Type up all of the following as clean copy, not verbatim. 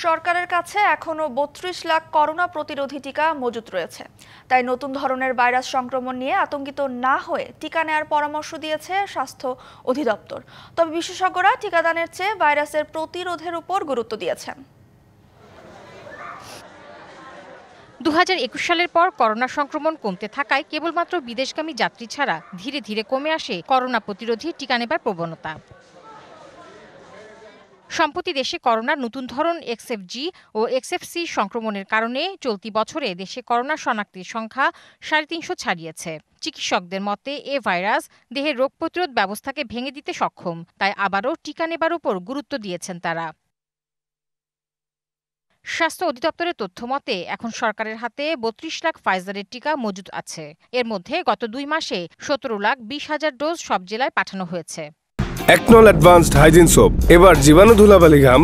সরকারের কাছে এখনো ৩২ লাখ করোনা প্রতিরোধী টিকা মজুত রয়েছে। তাই নতুন ধরনের ভাইরাস সংক্রমণ নিয়ে আতঙ্কিত না হয়ে টিকা নেয়ার পরামর্শ দিয়েছে স্বাস্থ্য অধিদপ্তর। তবে বিশেষজ্ঞরা টিকাদানের চেয়ে ভাইরাসের প্রতিরোধের উপর গুরুত্ব দিয়েছেন। ২০২১ সালের পর করোনা সংক্রমণ কমতে থাকায় কেবলমাত্র বিদেশগামী যাত্রী ছাড়া ধীরে ধীরে কমে আসে করোনা প্রতিরোধী টিকা নেবার প্রবণতা। সম্প্রতি দেশে করোনার নতুন ধরন XFG ও XFC সংক্রমণের কারণে চলতি বছরে দেশে করোনা শনাক্তের সংখ্যা ৩৫০ ছাড়িয়েছে। চিকিৎসকদের মতে এ ভাইরাস দেহের রোগ প্রতিরোধ ব্যবস্থাকে ভেঙে দিতে সক্ষম, তাই আবারও টিকা নেবার উপর গুরুত্ব দিয়েছেন তারা। স্বাস্থ্য অধিদপ্তরের তথ্য মতে এখন সরকারের হাতে ৩২ লাখ ফাইজারের টিকা মজুত আছে। এর মধ্যে গত ২ মাসে ১৭,২০,০০০ ডোজ সব জেলায় পাঠানো হয়েছে। একনল অ্যাডভান্সড হাইজিন সোপ, এবার জীবাণু ধুলাবালি ঘাম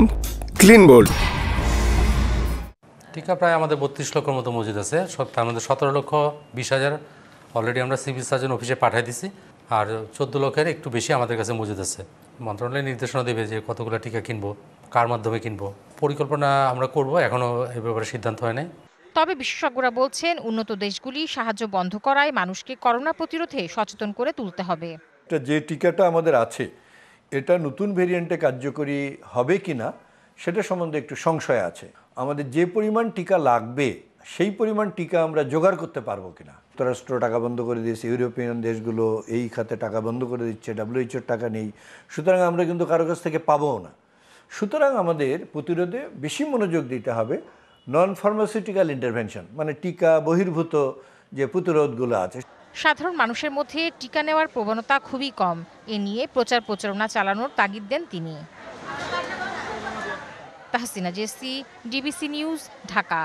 ক্লিন বোল্ড। টিকা প্রায় আমাদের ৩২ লক্ষের মতো মজুদ আছে। তার মধ্যে ১৭,২০,০০০ অলরেডি আমরা সিভিল সার্জন অফিসে পাঠিয়ে দিছি, আর ১৪ লক্ষের একটু বেশি আমাদের কাছে মজুদ আছে। মন্ত্রণালয় নির্দেশনা দেবে যে কতগুলো টিকা কিনবো, কার মাধ্যমে কিনবো, পরিকল্পনা আমরা করব। এখনও এ ব্যাপারে সিদ্ধান্ত হয় নাই। তবে বিশেষজ্ঞরা বলছেন উন্নত দেশগুলি সাহায্য বন্ধ করায় মানুষকে করোনা প্রতিরোধে সচেতন করে তুলতে হবে। যে টিকাটা আমাদের আছে এটা নতুন ভেরিয়েন্টে কার্যকরী হবে কিনা সেটা সম্বন্ধে একটু সংশয় আছে। আমাদের যে পরিমাণ টিকা লাগবে সেই পরিমাণ টিকা আমরা জোগাড় করতে পারবো কিনা। যুক্তরাষ্ট্র টাকা বন্ধ করে দিয়েছে, ইউরোপিয়ান দেশগুলো এই খাতে টাকা বন্ধ করে দিচ্ছে, WHO টাকা নেই, সুতরাং আমরা কিন্তু কারো কাছ থেকে পাবো না। সুতরাং আমাদের প্রতিরোধে বেশি মনোযোগ দিতে হবে। নন ফার্মাসিউটিক্যাল ইন্টারভেনশন মানে টিকা বহির্ভূত যে প্রতিরোধগুলো আছে। সাধারণ মানুষের মধ্যে টিকা নেওয়ার প্রবণতা খুবই কম। এ নিয়ে প্রচারণা চালানোর তাগিদ দেন তিনি। Tahsina Jesy, DBC news, Dhaka.